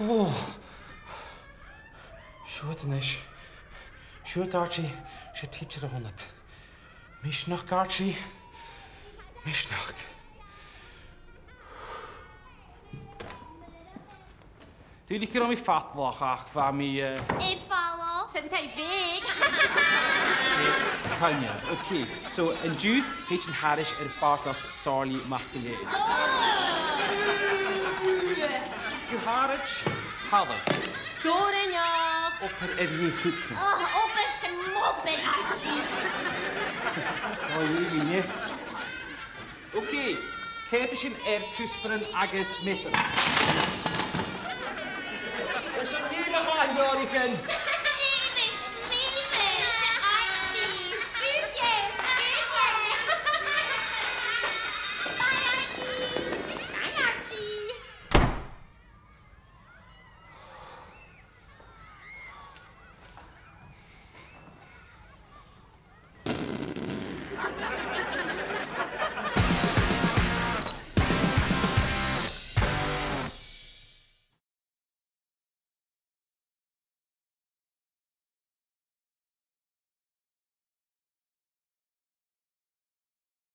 Oh. Siútanis. Siút Archie, sé teacher a honnet. Mishnach Archie. Mishnach. Dwi'n licio am I ffatlach ach fa mi... Follow. Sy'n cael fig. Carina, okay. So, in Jude, heet yn Harish Bartach Sarli Macleod. You Harich, Hava. Dorin ja. Opper nie goed. Opper sy'n mobber, Archie. Oh, really, ne? Okay, het is een cùisean agus meter. Is het niet nog aan, Jorgen?